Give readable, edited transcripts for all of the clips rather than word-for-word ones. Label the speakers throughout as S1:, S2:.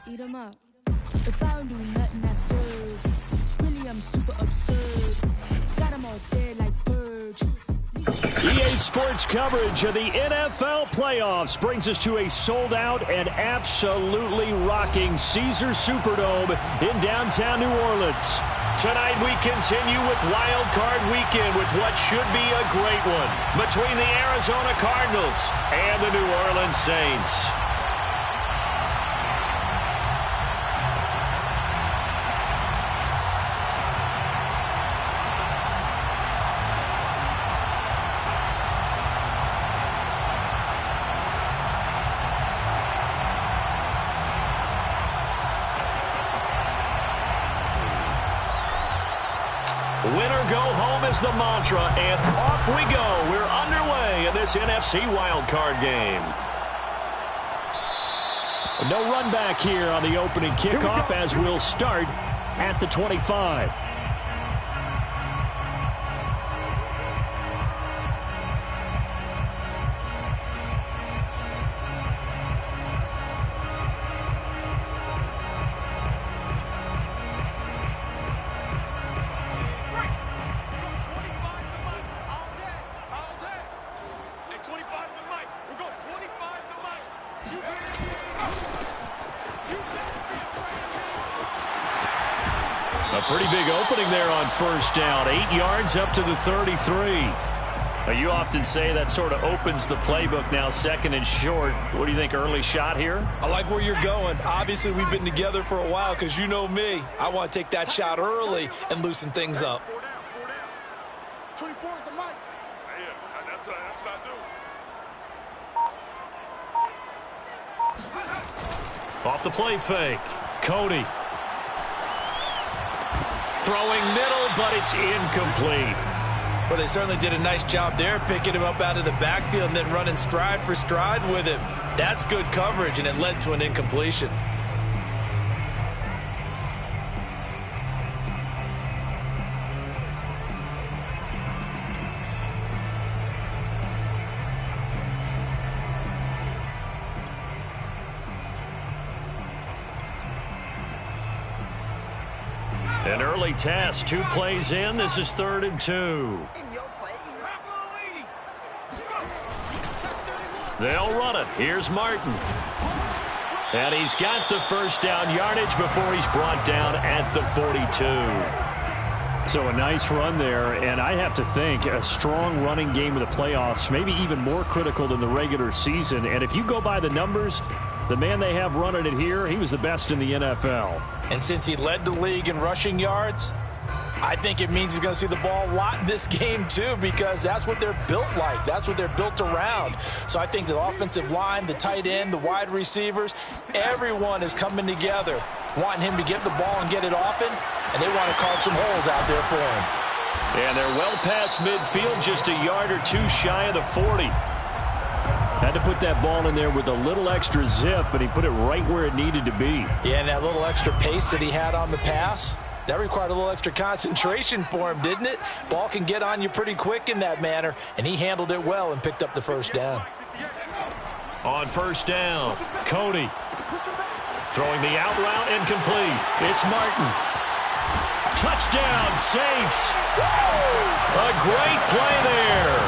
S1: eat 'em up. If I don't do nothing, I serve. Really, I'm super absurd. Got 'em all dead like Purge.
S2: EA Sports coverage of the NFL playoffs brings us to a sold-out and absolutely rocking Caesars Superdome in downtown New Orleans. Tonight we continue with Wild Card Weekend with what should be a great one between the Arizona Cardinals and the New Orleans Saints. Winner go home is the mantra, and off we go. We're underway in this NFC wildcard game. No run back here on the opening kickoff as we'll start at the 25. A pretty big opening there on first down. 8 yards up to the 33. Now, you often say that sort of opens the playbook now, second and short. What do you think, early shot here?
S3: I like where you're going. Obviously, we've been together for a while because you know me. I want to take that shot early and loosen things up.
S4: 24 is the mic. Yeah, that's what I do.
S2: Off the play fake. Cody. Throwing middle, but it's incomplete.
S3: Well, they certainly did a nice job there, picking him up out of the backfield and then running stride for stride with him. That's good coverage, and it led to an incompletion.
S2: An early test, 2 plays in. This is 3rd and 2. They'll run it. Here's Martin. And he's got the first down yardage before he's brought down at the 42. So a nice run there, and I have to think a strong running game of the playoffs, maybe even more critical than the regular season. And if you go by the numbers, the man they have running it here, he was the best in the NFL.
S3: And since he led the league in rushing yards, I think it means he's going to see the ball a lot in this game too, because that's what they're built like. That's what they're built around. So I think the offensive line, the tight end, the wide receivers, everyone is coming together, wanting him to get the ball and get it often, and they want to carve some holes out there for him.
S2: And they're well past midfield, just a yard or two shy of the 40. Had to put that ball in there with a little extra zip, but he put it right where it needed to be.
S3: Yeah, and that little extra pace that he had on the pass, that required a little extra concentration for him, didn't it? Ball can get on you pretty quick in that manner, and he handled it well and picked up the first down.
S2: On first down, Cody. Throwing the out route incomplete. It's Martin. Touchdown, Saints. A great play there.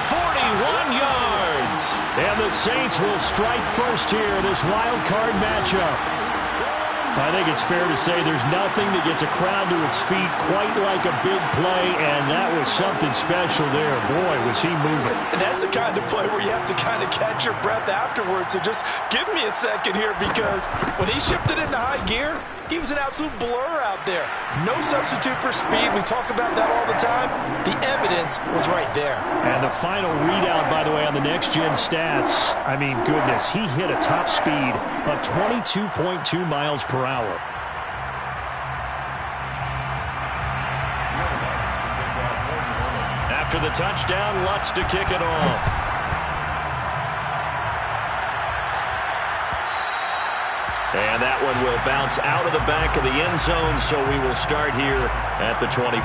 S2: 41 yards. And the Saints will strike first here in this wild card matchup. I think it's fair to say there's nothing that gets a crowd to its feet quite like a big play, and that was something special there. Boy, was he moving.
S3: And that's the kind of play where you have to kind of catch your breath afterwards. So just give me a second here, because when he shifted into high gear, he was an absolute blur out there. No substitute for speed. We talk about that all the time. The evidence was right there.
S2: And the final readout, by the way, on the next-gen stats, I mean, goodness, he hit a top speed of 22.2 miles per hour. After the touchdown, Lutz to kick it off. And that one will bounce out of the back of the end zone, so we will start here at the 25.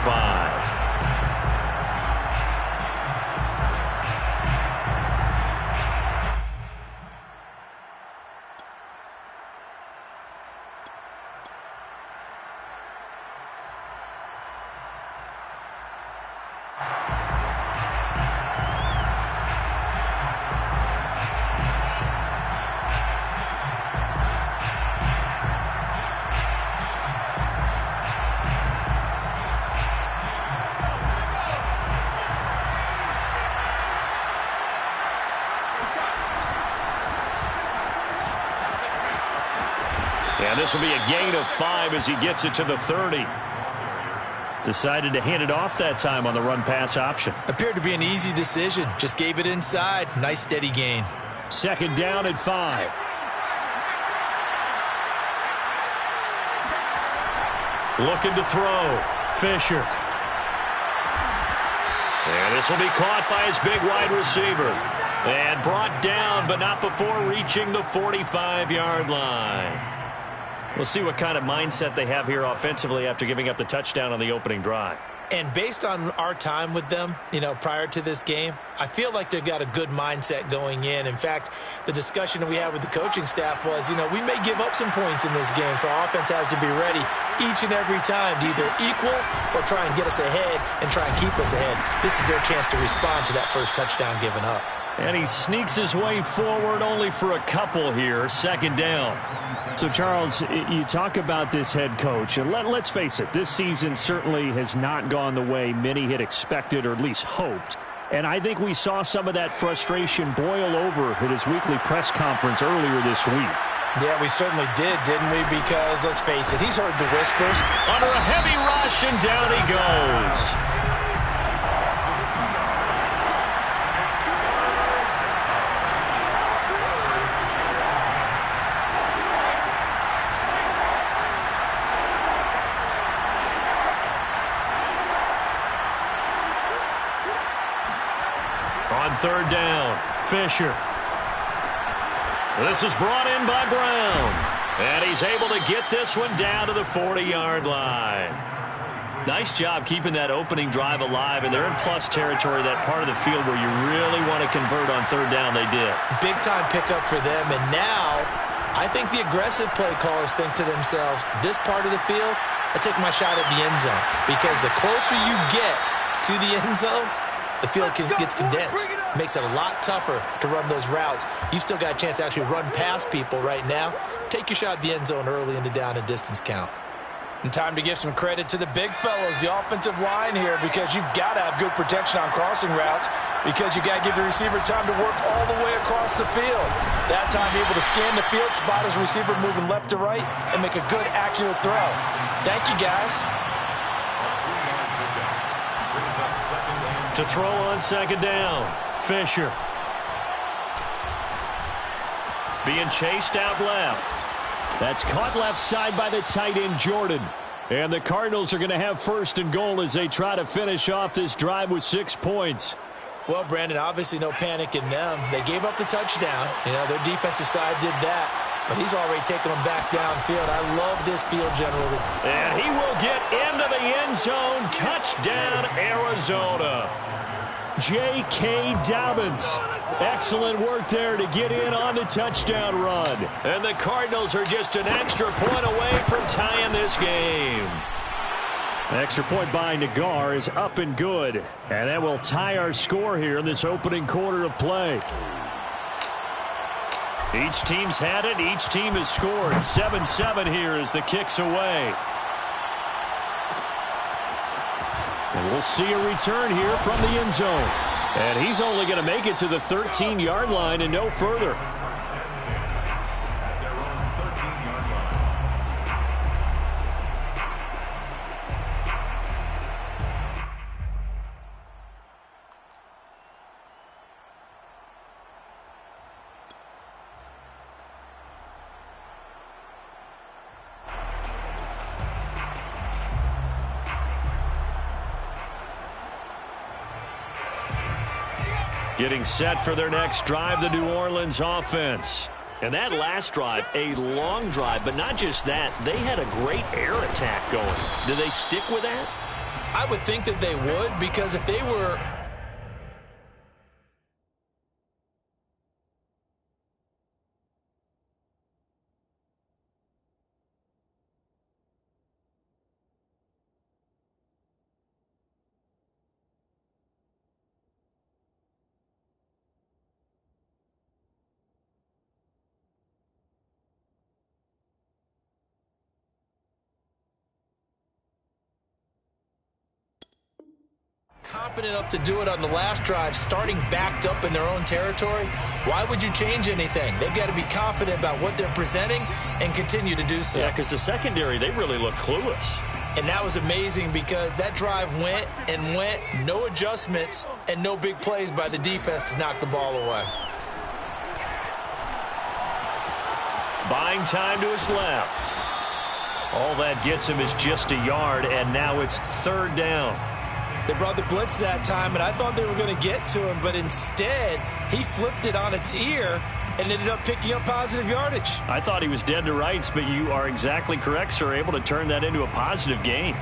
S2: And this will be a gain of 5 as he gets it to the 30. Decided to hand it off that time on the run-pass option.
S3: Appeared to be an easy decision. Just gave it inside. Nice steady gain.
S2: Second down at 5. Looking to throw. Fisher. And this will be caught by his big wide receiver. And brought down, but not before reaching the 45-yard line. We'll see what kind of mindset they have here offensively after giving up the touchdown on the opening drive.
S3: And based on our time with them, prior to this game, I feel like they've got a good mindset going in. In fact, the discussion that we had with the coaching staff was, we may give up some points in this game, so our offense has to be ready each and every time to either equal or try and get us ahead and try and keep us ahead. This is their chance to respond to that first touchdown given up.
S2: And he sneaks his way forward only for a couple here. Second down.
S5: So, Charles, you talk about this head coach, and let's face it, this season certainly has not gone the way many had expected or at least hoped. And I think we saw some of that frustration boil over at his weekly press conference earlier this week.
S3: Yeah, we certainly did, didn't we? Because, let's face it, he's heard the whispers.
S2: Under a heavy rush, and down he goes. On third down, Fisher. This is brought in by Brown. And he's able to get this one down to the 40-yard line. Nice job keeping that opening drive alive, and they're in plus territory, that part of the field where you really want to convert on third down. They did. Big-time pickup for them, and now I think the aggressive play callers think to themselves, this part of the field, I take my shot at the end zone, because the closer you get to the end zone, the field gets condensed. Makes it a lot tougher to run those routes. You still got a chance to actually run past people right now. Take your shot at the end zone early in the down and distance count. And time to give some credit to the big fellas, the offensive line here, because you've got to have good protection on crossing routes, because you got to give the receiver time to work all the way across the field. That time able to scan the field, spot his receiver moving left to right, and make a good, accurate throw. Thank you, guys. To throw on second down, Fisher. Being chased out left.
S5: That's caught left side by the tight end, Jordan. And the Cardinals are going to have first and goal as they try to finish off this drive with 6 points.
S3: Well, Brandon, obviously no panic in them. They gave up the touchdown. Their defensive side did that. But he's already taken them back downfield. I love this field generally.
S2: And he will get into the end zone. Touchdown, Arizona.
S5: J.K. Dobbins. Excellent work there to get in on the touchdown run.
S2: And the Cardinals are just an extra point away from tying this game.
S5: Extra point by Nagar is up and good. And that will tie our score here in this opening quarter of play.
S2: Each team's had it. Each team has scored. 7-7 here as the kick's away.
S5: And we'll see a return here from the end zone. And he's only going to make it to the 13-yard line and no further.
S2: Getting set for their next drive, the New Orleans offense. And that last drive, a long drive, but not just that. They had a great air attack going. Do they stick with that?
S3: I would think that they would, because if they were confident enough to do it on the last drive, starting backed up in their own territory, why would you change anything? They've got to be confident about what they're presenting and continue to do so.
S5: Yeah, because the secondary, they really look clueless.
S3: And that was amazing because that drive went and went, no adjustments and no big plays by the defense to knock the ball away.
S2: Buying time to his left. All that gets him is just a yard, and now it's 3rd down.
S3: They brought the blitz that time, and I thought they were going to get to him, but instead he flipped it on its ear and ended up picking up positive yardage.
S5: I thought he was dead to rights, but you are exactly correct, sir, able to turn that into a positive gain.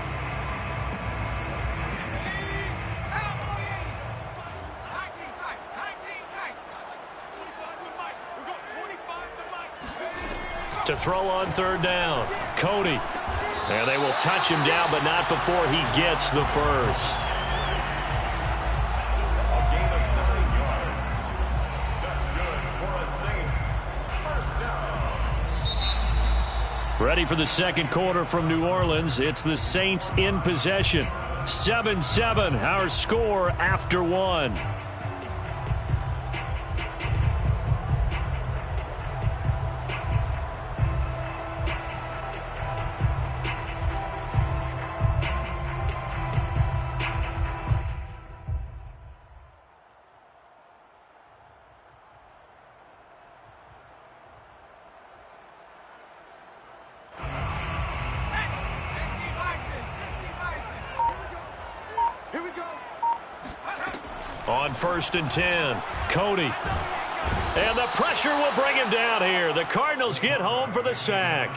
S2: To throw on 3rd down, Cody. And they will touch him down, but not before he gets the first.
S4: A gain of 9 yards. That's good for a Saints first down.
S2: Ready for the second quarter from New Orleans. It's the Saints in possession. 7-7, our score after 1. On 1st and 10, Cody. And the pressure will bring him down here. The Cardinals get home for the sack.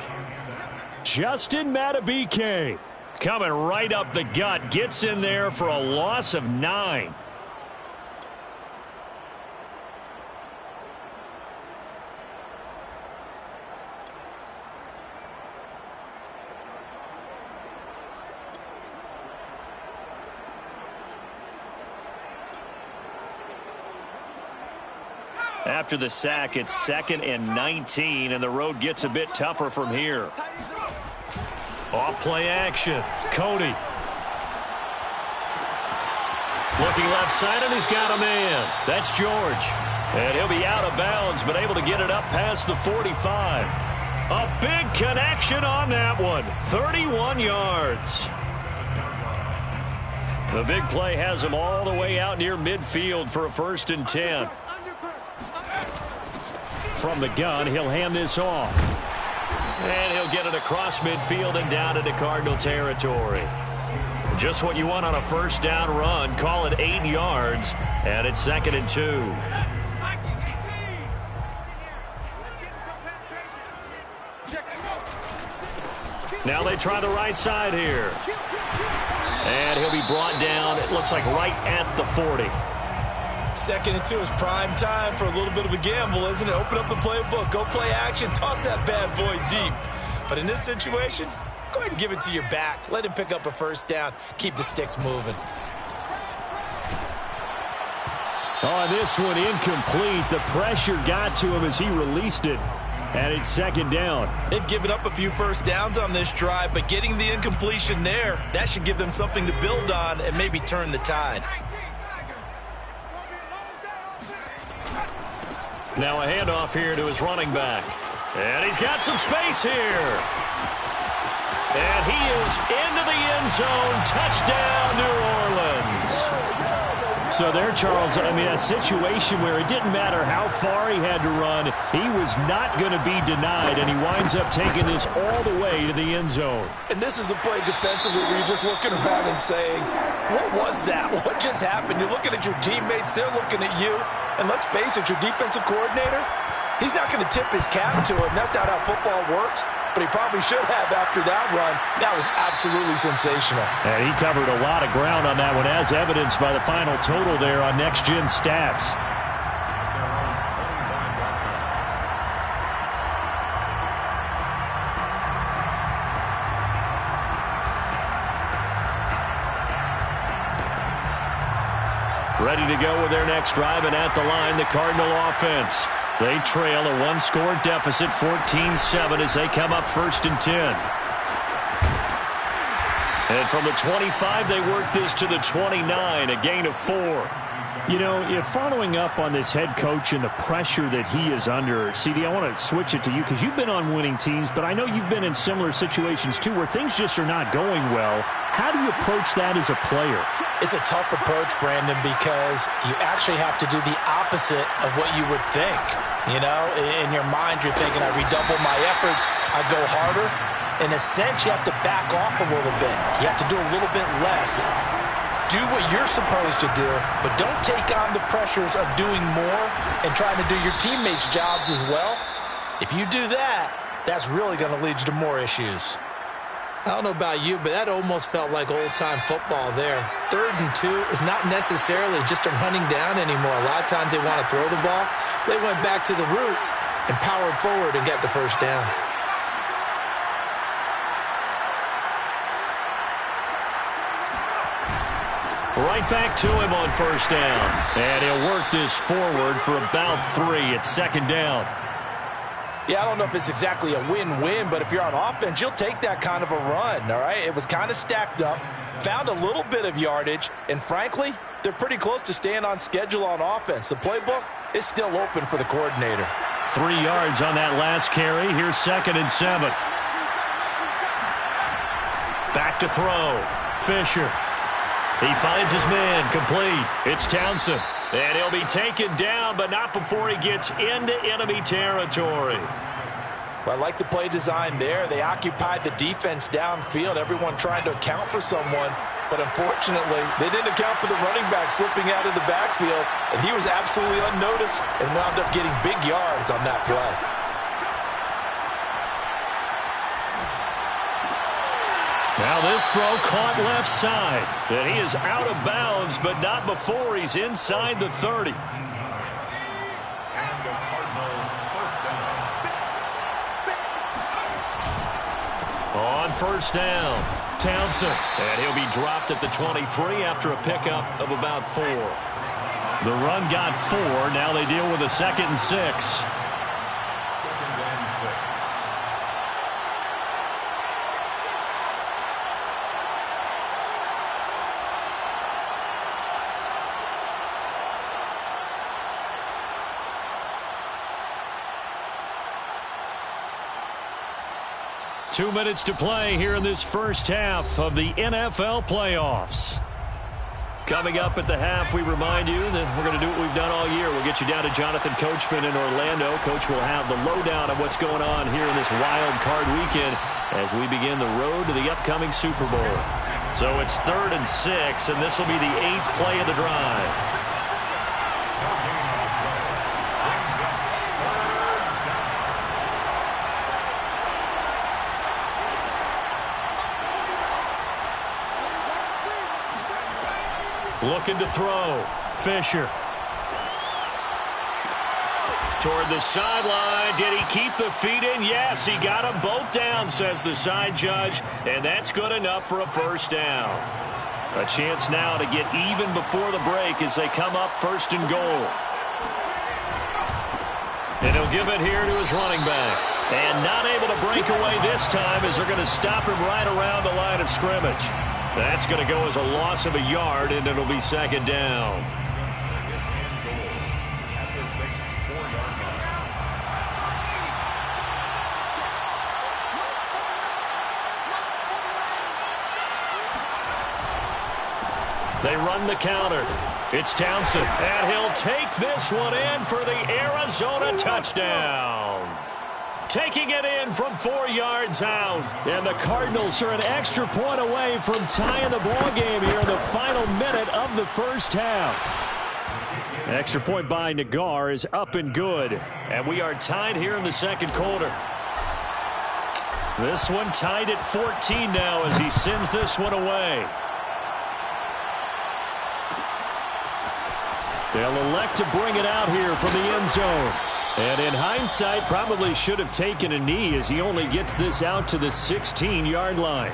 S2: Justin Madubuike coming right up the gut. Gets in there for a loss of 9. After the sack, it's 2nd and 19, and the road gets a bit tougher from here. Off play action. Cody. Looking left side, and he's got a man. That's George. And he'll be out of bounds, but able to get it up past the 45. A big connection on that one. 31 yards. The big play has him all the way out near midfield for a 1st and 10. From the gun, he'll hand this off. And he'll get it across midfield and down into Cardinal territory. Just what you want on a 1st down run. Call it 8 yards, and it's 2nd and 2. Now they try the right side here. And he'll be brought down, it looks like right at the 40.
S3: 2nd and 2 is prime time for a little bit of a gamble, isn't it? Open up the playbook, go play action, toss that bad boy deep. But in this situation, go ahead and give it to your back. Let him pick up a 1st down. Keep the sticks moving.
S5: On this one, incomplete. The pressure got to him as he released it. And it's 2nd down.
S3: They've given up a few 1st downs on this drive, but getting the incompletion there, that should give them something to build on and maybe turn the tide.
S2: Now a handoff here to his running back. And he's got some space here. And he is into the end zone. Touchdown, New Orleans.
S5: So there, Charles, I mean, a situation where it didn't matter how far he had to run, he was not going to be denied, and he winds up taking this all the way to the end zone.
S3: And this is a play defensively where you're just looking around and saying, what was that? What just happened? You're looking at your teammates. They're looking at you. And let's face it, your defensive coordinator, he's not going to tip his cap to him. That's not how football works. But he probably should have after that run. That was absolutely sensational.
S5: And he covered a lot of ground on that one, as evidenced by the final total there on Next Gen Stats.
S2: Ready to go with their next drive, and at the line, the Cardinal offense. They trail a one-score deficit, 14-7, as they come up 1st and 10. And from the 25, they work this to the 29, a gain of 4.
S5: You know, following up on this head coach and the pressure that he is under, CD, I want to switch it to you because you've been on winning teams, but I know you've been in similar situations too where things just are not going well. How do you approach that as a player?
S3: It's a tough approach, Brandon, because you actually have to do the opposite of what you would think. You know, in your mind, you're thinking, I redouble my efforts, I go harder. In a sense, you have to back off a little bit. You have to do a little bit less. Do what you're supposed to do, but don't take on the pressures of doing more and trying to do your teammates' jobs as well. If you do that, that's really going to lead you to more issues. I don't know about you, but that almost felt like old-time football there. 3rd and 2 is not necessarily just a running down anymore. A lot of times they want to throw the ball. They went back to the roots and powered forward and got the first down.
S2: Right back to him on first down. And he'll work this forward for about 3 at 2nd down.
S3: Yeah, I don't know if it's exactly a win-win, but if you're on offense, you'll take that kind of a run, all right? It was kind of stacked up, found a little bit of yardage, and frankly, they're pretty close to staying on schedule on offense. The playbook is still open for the coordinator.
S2: 3 yards on that last carry. Here's 2nd and 7. Back to throw. Fisher. He finds his man, complete. It's Townsend. And he'll be taken down, but not before he gets into enemy territory.
S3: Well, I like the play design there. They occupied the defense downfield, everyone trying to account for someone. But unfortunately, they didn't account for the running back slipping out of the backfield. And he was absolutely unnoticed and wound up getting big yards on that play.
S2: Now this throw caught left side. And he is out of bounds, but not before he's inside the 30. On first down, Townsend. And he'll be dropped at the 23 after a pickup of about 4. The run got 4. Now they deal with a 2nd and 6. 2 minutes to play here in this first half of the NFL playoffs. Coming up at the half, we remind you that we're going to do what we've done all year. We'll get you down to Jonathan Coachman in Orlando. Coach will have the lowdown of what's going on here in this wild card weekend as we begin the road to the upcoming Super Bowl. So it's 3rd and 6, and this will be the 8th play of the drive. Looking to throw. Fisher. Toward the sideline. Did he keep the feet in? Yes, he got them both down, says the side judge. And that's good enough for a first down. A chance now to get even before the break as they come up 1st and goal. And he'll give it here to his running back. And not able to break away this time as they're going to stop him right around the line of scrimmage. That's going to go as a loss of a yard, and it'll be 2nd down. They run the counter. It's Townsend, and he'll take this one in for the Arizona touchdown. Taking it in from 4 yards out. And the Cardinals are an extra point away from tying the ball game here in the final minute of the first half. Extra point by Nagar is up and good. And we are tied here in the 2nd quarter. This one tied at 14 now as he sends this one away. They'll elect to bring it out here from the end zone. And in hindsight, probably should have taken a knee as he only gets this out to the 16-yard line.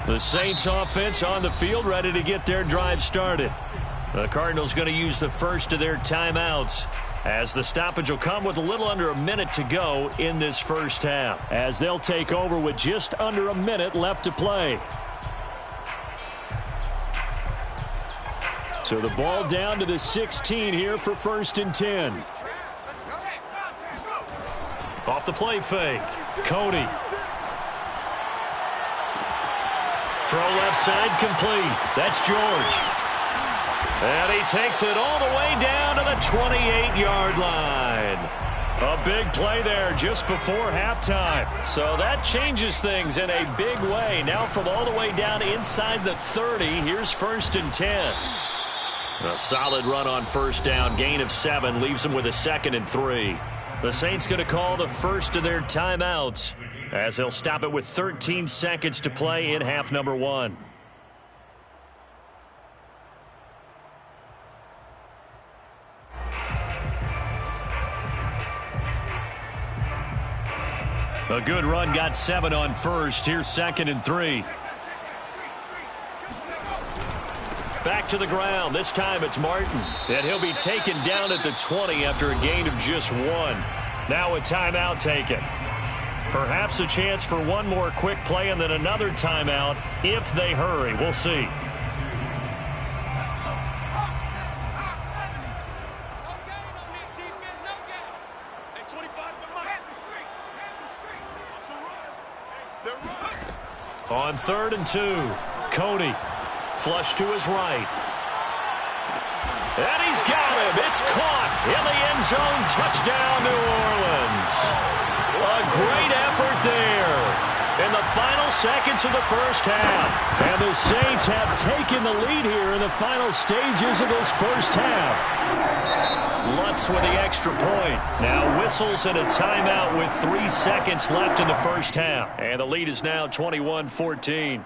S2: The Saints offense on the field, ready to get their drive started. The Cardinals going to use the first of their timeouts, as the stoppage will come with a little under a minute to go in this first half.
S5: As they'll take over with just under a minute left to play. So the ball down to the 16 here for 1st and 10.
S2: Off the play fake. Cody. Throw left side complete. That's George. And he takes it all the way down to the 28-yard line. A big play there just before halftime. So that changes things in a big way. Now from all the way down inside the 30, here's 1st and 10. A solid run on first down. Gain of 7 leaves them with a 2nd and 3. The Saints going to call the first of their timeouts, as they'll stop it with 13 seconds to play in half number 1. A good run, got 7 on first. Here's 2nd and 3. Back to the ground. This time it's Martin. And he'll be taken down at the 20 after a gain of just 1. Now a timeout taken. Perhaps a chance for one more quick play and then another timeout if they hurry. We'll see. On 3rd and 2, Cody. Flush to his right. And he's got him. It's caught in the end zone. Touchdown, New Orleans. A great effort there in the final seconds of the first half.
S5: And the Saints have taken the lead here in the final stages of this first half.
S2: Lutz with the extra point. Now whistles and a timeout with 3 seconds left in the first half. And the lead is now 21-14.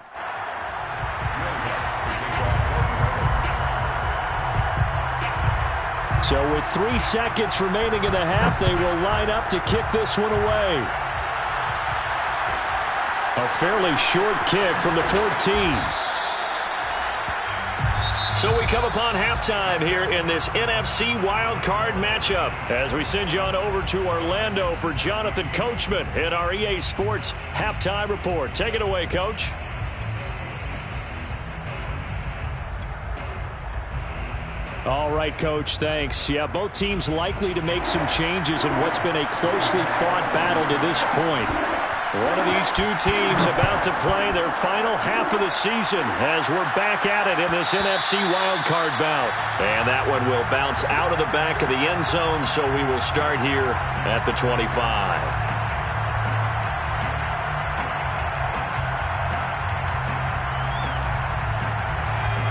S5: So with 3 seconds remaining in the half, they will line up to kick this one away. A fairly short kick from the 14.
S2: So we come upon halftime here in this NFC wildcard matchup as we send you on over to Orlando for Jonathan Coachman in our EA Sports Halftime Report. Take it away, Coach.
S5: All right, Coach, thanks. Yeah, both teams likely to make some changes in what's been a closely fought battle to this point.
S2: One of these two teams about to play their final half of the season as we're back at it in this NFC wildcard bout. And that one will bounce out of the back of the end zone, so we will start here at the 25.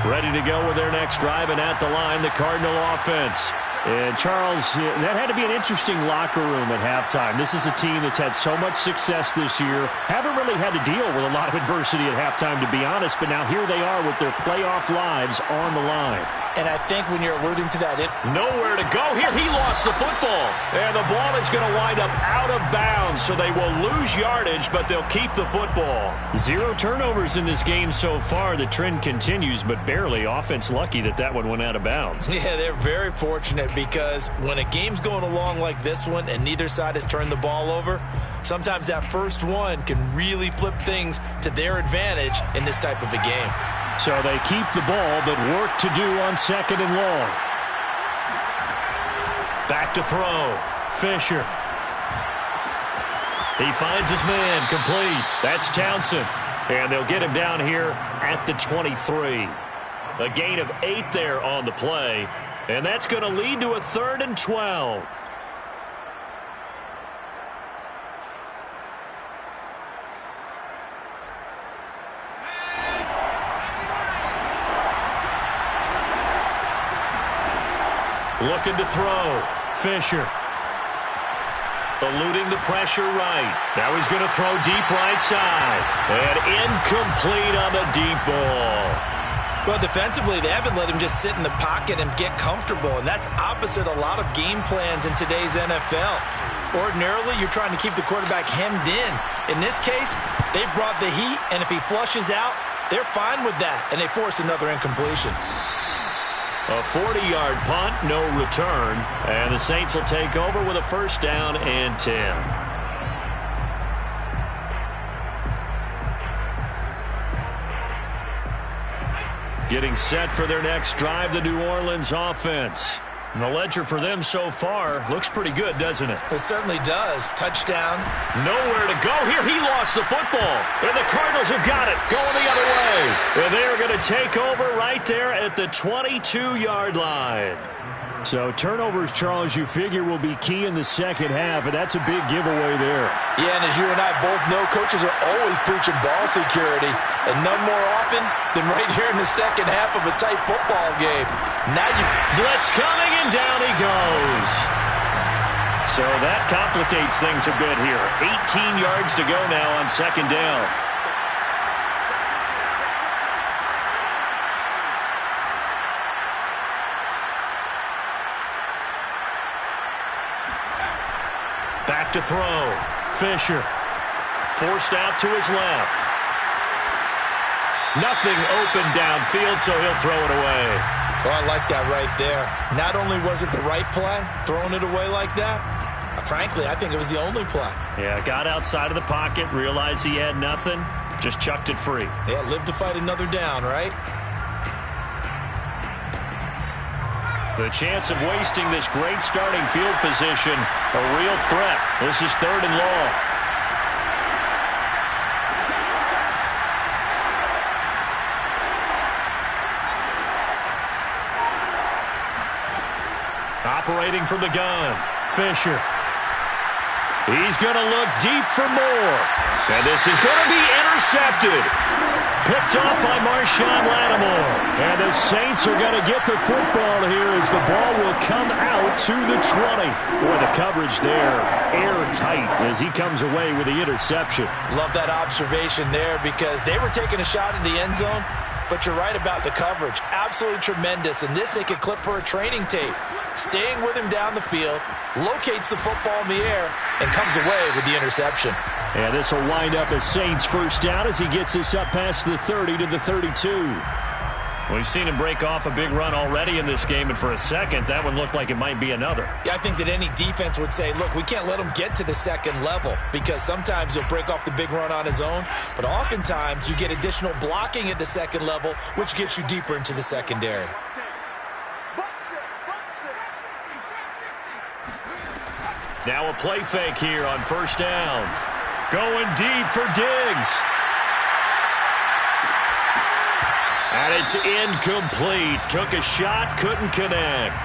S2: Ready to go with their next drive, and at the line, the Cardinal offense.
S5: And, Charles, that had to be an interesting locker room at halftime. This is a team that's had so much success this year. Haven't really had to deal with a lot of adversity at halftime, to be honest, but now here they are with their playoff lives on the line.
S3: And I think when you're alluding to that,
S2: nowhere to go here. He lost the football. And the ball is going to wind up out of bounds, so they will lose yardage, but they'll keep the football.
S5: 0 turnovers in this game so far. The trend continues, but barely. Offense lucky that one went out of bounds.
S3: Yeah, they're very fortunate because when a game's going along like this one and neither side has turned the ball over, sometimes that first one can really flip things to their advantage in this type of a game.
S5: So they keep the ball, but work to do on 2nd and long.
S2: Back to throw. Fisher. He finds his man, complete. That's Townsend. And they'll get him down here at the 23. A gain of 8 there on the play. And that's going to lead to a 3rd and 12. Looking to throw. Fisher. Eluding the pressure right. Now he's going to throw deep right side. And incomplete on the deep ball.
S3: Well, defensively, they haven't let him just sit in the pocket and get comfortable, and that's opposite a lot of game plans in today's NFL. Ordinarily, you're trying to keep the quarterback hemmed in. In this case, they brought the heat, and if he flushes out, they're fine with that, and they force another incompletion.
S2: A 40-yard punt, no return, and the Saints will take over with a first down and 10. Getting set for their next drive, the New Orleans offense. And the ledger for them so far looks pretty good, doesn't it?
S3: It certainly does. Touchdown.
S2: Nowhere to go here. He lost the football. And the Cardinals have got it. Going the other way. And they are going to take over right there at the 22-yard line.
S5: So turnovers, Charles, you figure will be key in the second half, and that's a big giveaway there.
S3: Yeah, and as you and I both know, coaches are always preaching ball security, and none more often than right here in the second half of a tight football game. Now you
S2: blitz coming, and down he goes. So that complicates things a bit here. 18 yards to go now on second down. Back to throw. Fisher. Forced out to his left. Nothing open downfield, so he'll throw it away.
S3: Oh, I like that right there. Not only was it the right play, throwing it away like that, frankly, I think it was the only play.
S2: Yeah, got outside of the pocket, realized he had nothing, just chucked it free.
S3: Yeah, live to fight another down, right?
S2: The chance of wasting this great starting field position, a real threat. This is 3rd and long. Operating from the gun, Fisher. He's going to look deep for more. And this is going to be intercepted. Picked up by Marshawn Lattimore.
S5: And the Saints are going to get the football here as the ball will come out to the 20. Boy, the coverage there, airtight as he comes away with the interception.
S3: Love that observation there because they were taking a shot at the end zone, but you're right about the coverage. Absolutely tremendous. And this they could clip for a training tape. Staying with him down the field, locates the football in the air, and comes away with the interception.
S5: And this will wind up as Saints first down as he gets this up past the 30 to the 32.
S2: We've seen him break off a big run already in this game, and for a second, that one looked like it might be another.
S3: Yeah, I think that any defense would say, look, we can't let him get to the second level because sometimes he'll break off the big run on his own, but oftentimes you get additional blocking at the second level, which gets you deeper into the secondary.
S2: Now a play fake here on first down. Going deep for Diggs. And it's incomplete. Took a shot, couldn't connect.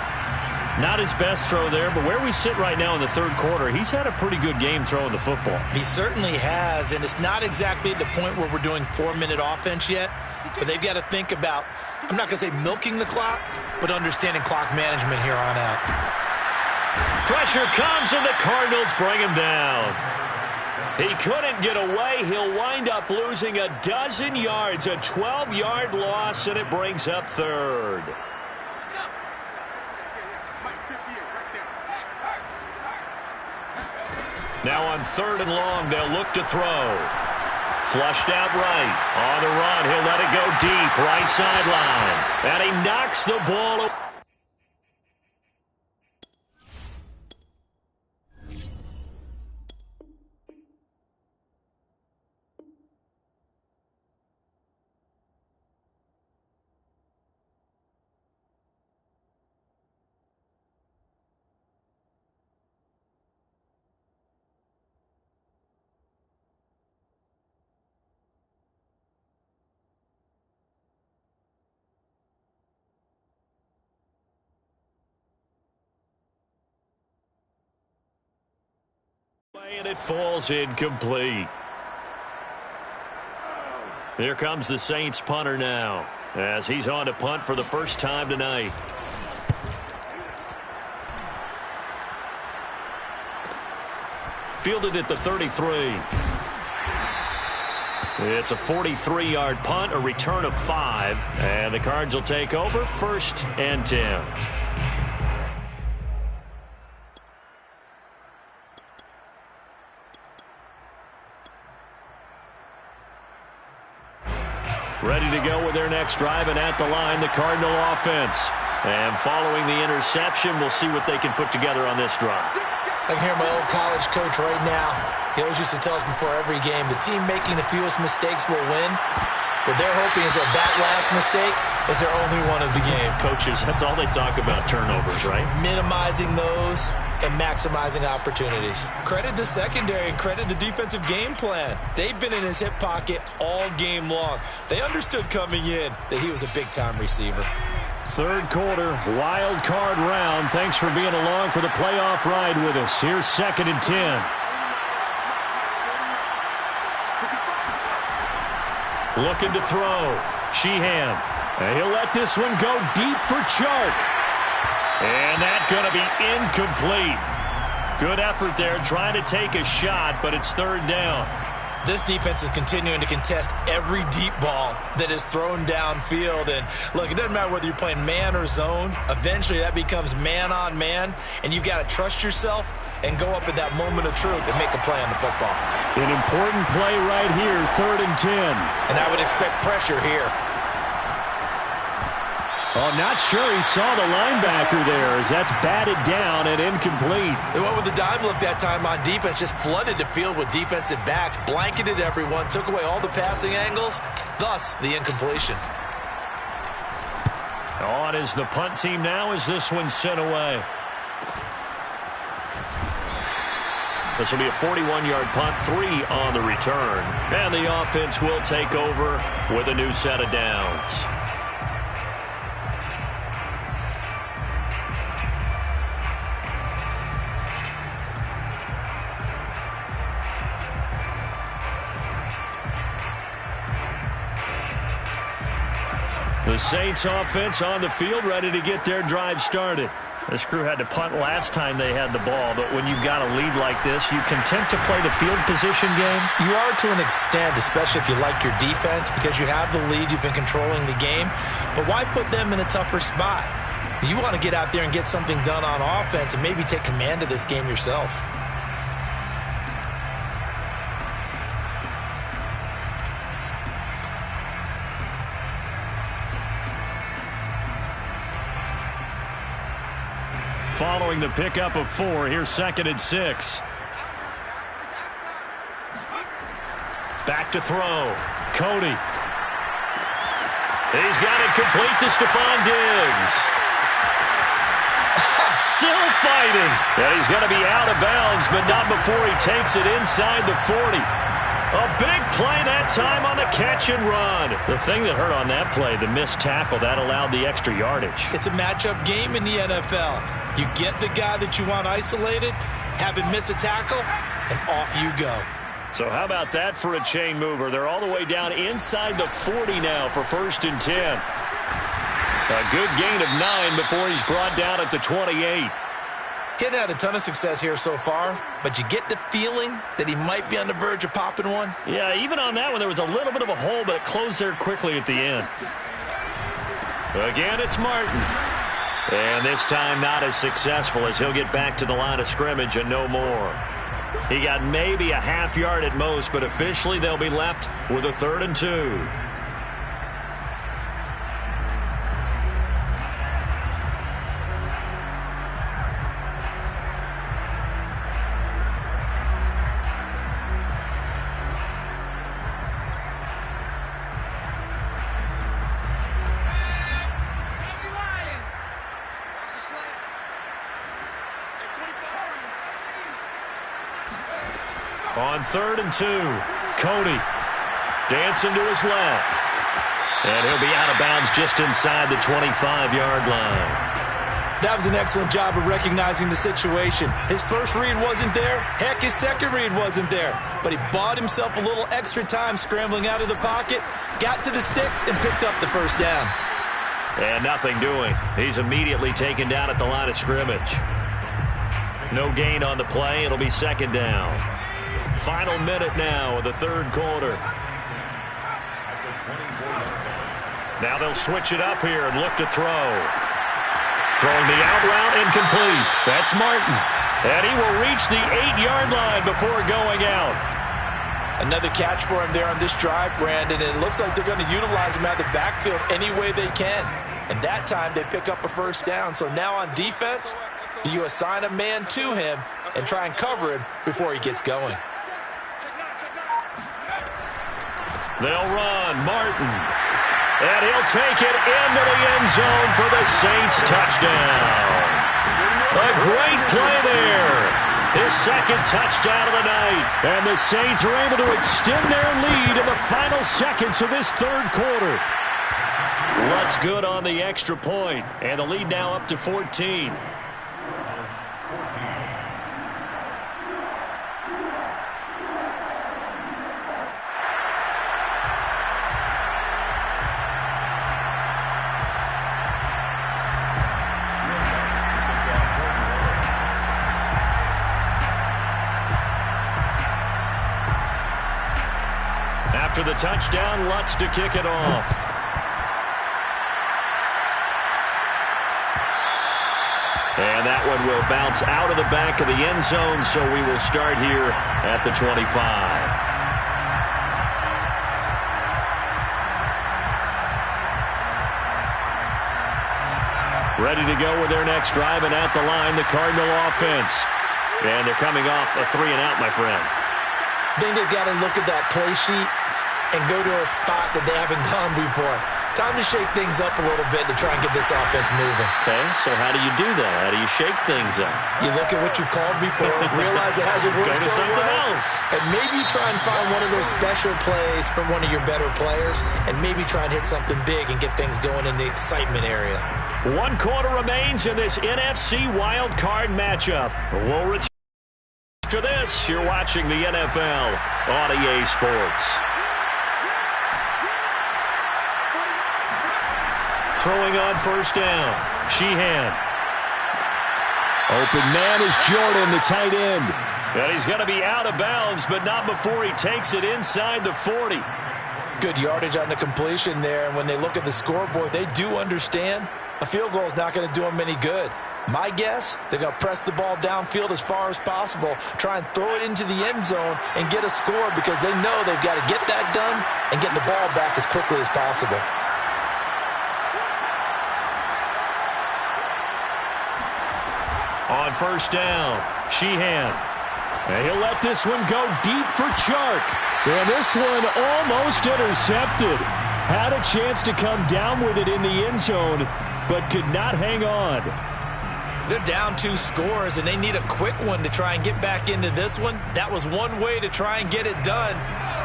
S2: Not his best throw there, but where we sit right now in the third quarter, he's had a pretty good game throwing the football.
S3: He certainly has, and it's not exactly at the point where we're doing 4-minute offense yet, but they've got to think about, I'm not going to say milking the clock, but understanding clock management here on out.
S2: Pressure comes, and the Cardinals bring him down. He couldn't get away. He'll wind up losing a dozen yards, a 12-yard loss, and it brings up 3rd. Now on 3rd and long, they'll look to throw. Flushed out right. On the run, he'll let it go deep, right sideline. And he knocks the ball away. And it falls incomplete. Here comes the Saints punter now, as he's on to punt for the first time tonight. Fielded at the 33. It's a 43-yard punt, a return of 5, and the Cards will take over 1st and 10. Ready to go with their next drive, and at the line, the Cardinal offense. And following the interception, we'll see what they can put together on this drive.
S3: I can hear my old college coach right now. He always used to tell us before every game, the team making the fewest mistakes will win. What they're hoping is that last mistake is their only one of the game.
S2: Coaches, that's all they talk about, turnovers, right?
S3: Minimizing those and maximizing opportunities. Credit the secondary and credit the defensive game plan. They've been in his hip pocket all game long. They understood coming in that he was a big-time receiver.
S5: Third quarter, wild card round. Thanks for being along for the playoff ride with us. Here's 2nd and 10.
S2: Looking to throw. Sheehan.
S5: And he'll let this one go deep for Chark.
S2: And that's going to be incomplete. Good effort there trying to take a shot, but it's 3rd down.
S3: This defense is continuing to contest every deep ball that is thrown downfield. And, look, it doesn't matter whether you're playing man or zone. Eventually, that becomes man-on-man, and you've got to trust yourself and go up at that moment of truth and make a play on the football.
S5: An important play right here, 3rd and 10.
S3: And I would expect pressure here.
S5: Oh, not sure he saw the linebacker there as that's batted down and incomplete.
S3: They went with the dime look that time on defense, just flooded the field with defensive backs, blanketed everyone, took away all the passing angles, thus the incompletion.
S2: On is the punt team now as this one's sent away. This will be a 41-yard punt, 3 on the return. And the offense will take over with a new set of downs. The Saints offense on the field, ready to get their drive started. This crew had to punt last time they had the ball, but when you've got a lead like this, you content to play the field position game?
S3: You are to an extent, especially if you like your defense, because you have the lead, you've been controlling the game. But why put them in a tougher spot? You want to get out there and get something done on offense and maybe take command of this game yourself.
S2: Following the pickup of 4, here's 2nd and 6. Back to throw. Cody. He's got it complete to Stephon Diggs. Still fighting. And he's going to be out of bounds, but not before he takes it inside the 40. A big play that time on the catch and run. The thing that hurt on that play, the missed tackle, that allowed the extra yardage.
S3: It's a matchup game in the NFL. You get the guy that you want isolated, have him miss a tackle, and off you go.
S2: So how about that for a chain mover? They're all the way down inside the 40 now for 1st and 10. A good gain of 9 before he's brought down at the 28.
S3: Getting had a ton of success here so far, but you get the feeling that he might be on the verge of popping one.
S2: Yeah, even on that one, there was a little bit of a hole, but it closed there quickly at the end. Again, it's Martin. And this time not as successful as he'll get back to the line of scrimmage and no more. He got maybe a half yard at most, but officially they'll be left with a 3rd and 2. On 3rd and 2, Cody dancing to his left. And he'll be out of bounds just inside the 25-yard line.
S3: That was an excellent job of recognizing the situation. His first read wasn't there. Heck, his second read wasn't there. But he bought himself a little extra time scrambling out of the pocket, got to the sticks, and picked up the 1st down.
S2: And nothing doing. He's immediately taken down at the line of scrimmage. No gain on the play. It'll be 2nd down. Final minute now of the 3rd quarter. Now they'll switch it up here and look to throw. Throwing the out route incomplete. That's Martin. And he will reach the 8-yard line before going out.
S3: Another catch for him there on this drive, Brandon. And it looks like they're going to utilize him out of the backfield any way they can. And that time they pick up a first down. So now on defense, do you assign a man to him and try and cover him before he gets going?
S2: They'll run. Martin. And he'll take it into the end zone for the Saints touchdown. A great play there. His second touchdown of the night. And the Saints are able to extend their lead in the final seconds of this third quarter. Looks good on the extra point. And the lead now up to 14. After the touchdown, Lutz to kick it off. And that one will bounce out of the back of the end zone, so we will start here at the 25. Ready to go with their next drive, and at the line, the Cardinal offense. And they're coming off a 3-and-out, my friend.
S3: I think they've got to look at that play sheet and go to a spot that they haven't gone before. Time to shake things up a little bit to try and get this offense moving.
S2: Okay, so how do you do that? How do you shake things up?
S3: You look at what you've called before, realize it hasn't worked
S2: Go to
S3: so
S2: something
S3: well,
S2: else.
S3: and maybe try and find one of those special plays from one of your better players, and maybe try and hit something big and get things going in the excitement area.
S2: 1 quarter remains in this NFC Wild Card matchup. We'll return after this. You're watching the NFL on EA Sports. Throwing on first down. Sheehan.
S5: Open man is Jordan, the tight end.
S2: And he's going to be out of bounds, but not before he takes it inside the 40.
S3: Good yardage on the completion there, and when they look at the scoreboard, they do understand a field goal is not going to do them any good. My guess, they're going to press the ball downfield as far as possible, try and throw it into the end zone and get a score because they know they've got to get that done and get the ball back as quickly as possible.
S2: On first down, Sheehan.
S5: And he'll let this one go deep for Chark. And this one almost intercepted. Had a chance to come down with it in the end zone, but could not hang on.
S3: They're down 2 scores, and they need a quick one to try and get back into this one. That was one way to try and get it done.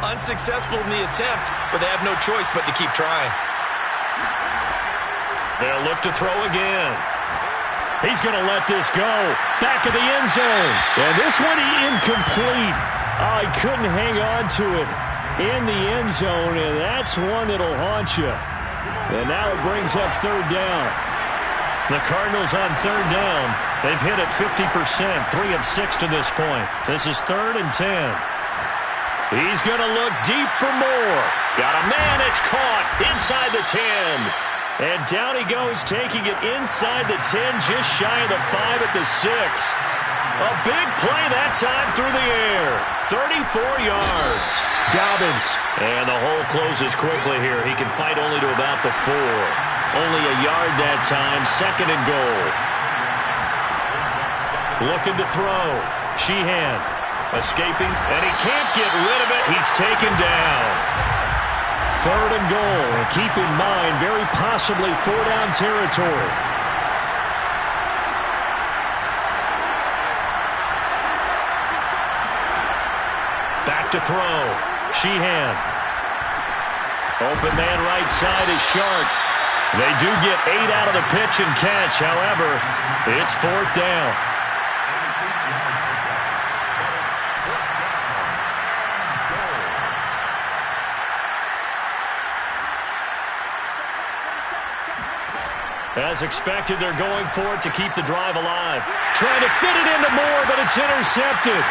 S3: Unsuccessful in the attempt, but they have no choice but to keep trying.
S2: They'll look to throw again.
S5: He's going to let this go. Back of the end zone. And this one incomplete. Oh, he couldn't hang on to it in the end zone, and that's one that'll haunt you. And now it brings up third down.
S2: The Cardinals on third down. They've hit it 50%, 3 of 6 to this point. This is 3rd and 10. He's going to look deep for more. Got a man, it's caught inside the 10. And down he goes, taking it inside the 10, just shy of the 5 at the 6. A big play that time through the air. 34 yards.
S5: Dobbins.
S2: And the hole closes quickly here. He can fight only to about the 4. Only a yard that time, 2nd and goal. Looking to throw. Sheehan escaping, and he can't get rid of it. He's taken down.
S5: 3rd and goal. And keep in mind, very possibly 4-down territory.
S2: Back to throw. Sheehan. Open man right side is Shark. They do get 8 out of the pitch and catch. However, it's 4th down. As expected, they're going for it to keep the drive alive. Trying to fit it into Moore, but it's intercepted.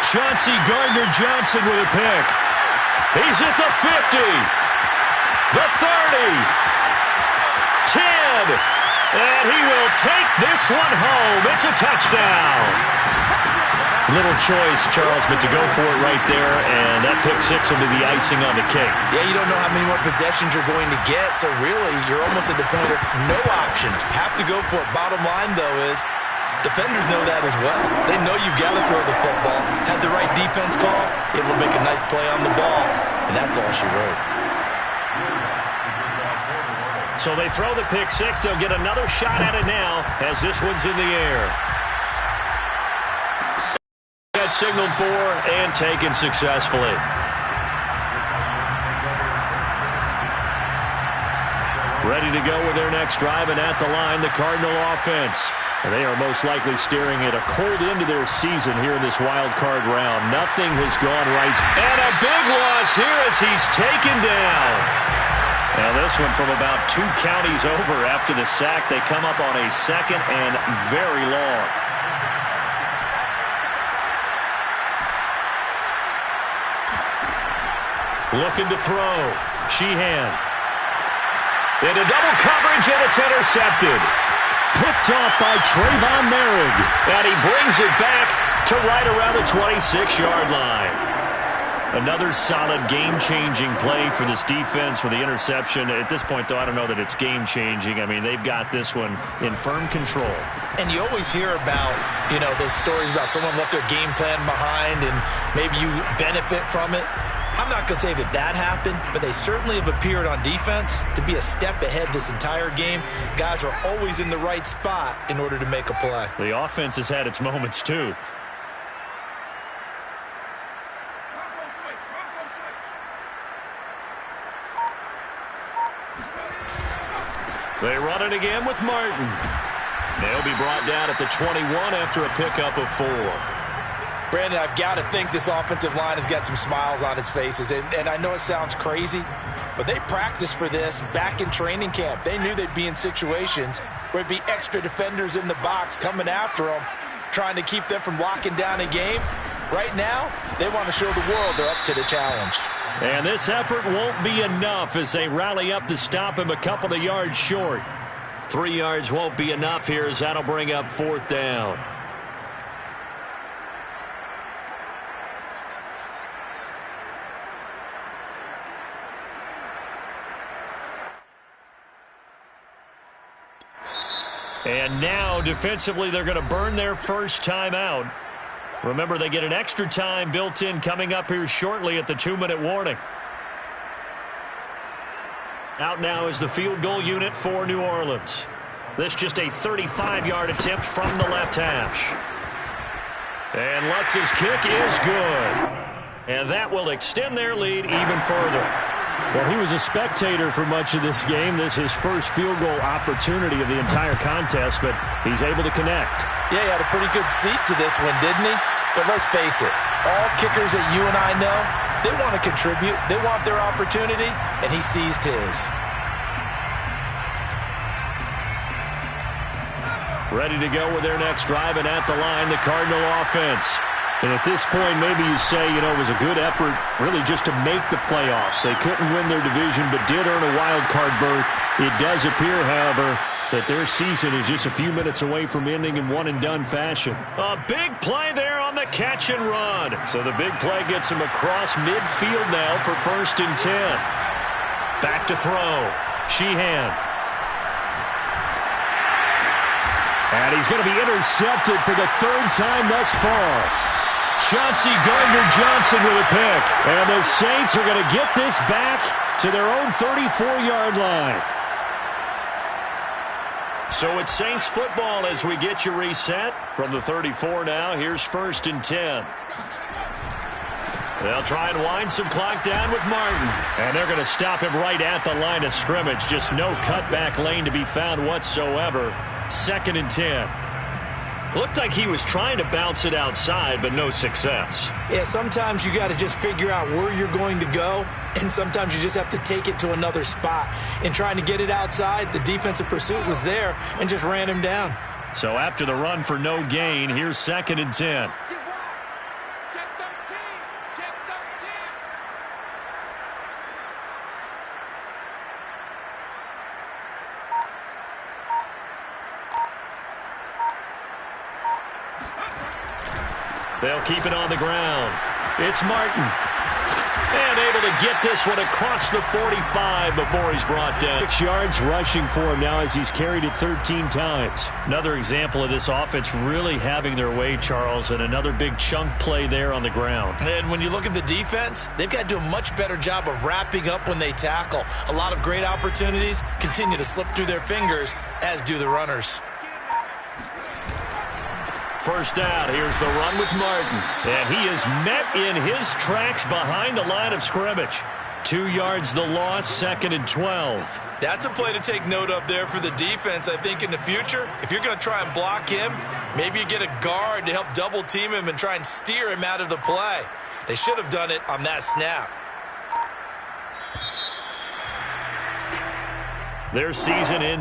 S2: Chauncey Gardner-Johnson with a pick. He's at the 50. The 30. 10, and he will take this one home. It's a touchdown. Little choice, Charles, but to go for it right there, and that pick six will be the icing on the cake.
S3: Yeah, you don't know how many more possessions you're going to get, so really you're almost at the point of no options. Have to go for it. Bottom line, though, is defenders know that as well. They know you've got to throw the football. Had the right defense call, it will make a nice play on the ball, and that's all she wrote.
S2: So they throw the pick six. They'll get another shot at it now as this one's in the air. Signaled for and taken successfully. Ready to go with their next drive, and at the line, the Cardinal offense. And they are most likely staring at a cold end to their season here in this wild card round. Nothing has gone right. And a big loss here as he's taken down. Now this one from about 2 counties over after the sack. They come up on a second and very long. Looking to throw. Sheehan. Into double coverage, and it's intercepted. Picked off by Trayvon Merrick. And he brings it back to right around the 26-yard line. Another solid game-changing play for this defense for the interception. At this point, though, I don't know that it's game-changing. I mean, they've got this one in firm control.
S3: And you always hear about, those stories about someone left their game plan behind and maybe you benefit from it. I'm not going to say that happened, but they certainly have appeared on defense to be a step ahead this entire game. Guys are always in the right spot in order to make a play.
S2: The offense has had its moments, too. They run it again with Martin. They'll be brought down at the 21 after a pickup of 4.
S3: Brandon, I've got to think this offensive line has got some smiles on its faces. And I know it sounds crazy, but they practiced for this back in training camp. They knew they'd be in situations where it'd be extra defenders in the box coming after them, trying to keep them from locking down a game. Right now, they want to show the world they're up to the challenge.
S2: And this effort won't be enough as they rally up to stop him a couple of yards short. 3 yards won't be enough here as that'll bring up 4th down. And now, defensively, they're going to burn their first timeout. Remember, they get an extra time built in coming up here shortly at the 2-minute warning. Out now is the field goal unit for New Orleans. This just a 35-yard attempt from the left hash. And Lutz's kick is good. And that will extend their lead even further.
S5: Well, he was a spectator for much of this game. This is his first field goal opportunity of the entire contest, but he's able to connect.
S3: Yeah, he had a pretty good seat to this one, didn't he? But let's face it, all kickers that you and I know, they want to contribute. They want their opportunity, and he seized his.
S5: Ready to go with their next drive, and at the line, the Cardinal offense. And at this point, maybe you say, it was a good effort really just to make the playoffs. They couldn't win their division, but did earn a wild card berth. It does appear, however, that their season is just a few minutes away from ending in one-and-done fashion.
S2: A big play there on the catch and run. So the big play gets him across midfield now for 1st and 10. Back to throw. Sheehan.
S5: And he's going to be intercepted for the 3rd time thus far.
S2: Chauncey Gardner-Johnson with a pick.
S5: And the Saints are going to get this back to their own 34-yard line.
S2: So it's Saints football as we get you reset. From the 34 now, here's 1st and 10. They'll try and wind some clock down with Martin. And they're going to stop him right at the line of scrimmage. Just no cutback lane to be found whatsoever. 2nd and 10. Looked like he was trying to bounce it outside, but no success.
S3: Yeah, sometimes you got to just figure out where you're going to go, and sometimes you just have to take it to another spot. In trying to get it outside, the defensive pursuit was there and just ran him down.
S2: So after the run for no gain, here's 2nd and 10. They'll keep it on the ground. It's Martin. And able to get this one across the 45 before he's brought down.
S5: 6 yards rushing for him now as he's carried it 13 times.
S2: Another example of this offense really having their way, Charles, and another big chunk play there on the ground.
S3: And when you look at the defense, they've got to do a much better job of wrapping up when they tackle. A lot of great opportunities continue to slip through their fingers, as do the runners.
S2: First down, here's the run with Martin. And he is met in his tracks behind the line of scrimmage. 2 yards the loss, 2nd and 12.
S3: That's a play to take note of there for the defense. I think in the future, if you're going to try and block him, maybe you get a guard to help double team him and try and steer him out of the play. They should have done it on that snap.
S2: Their season ends.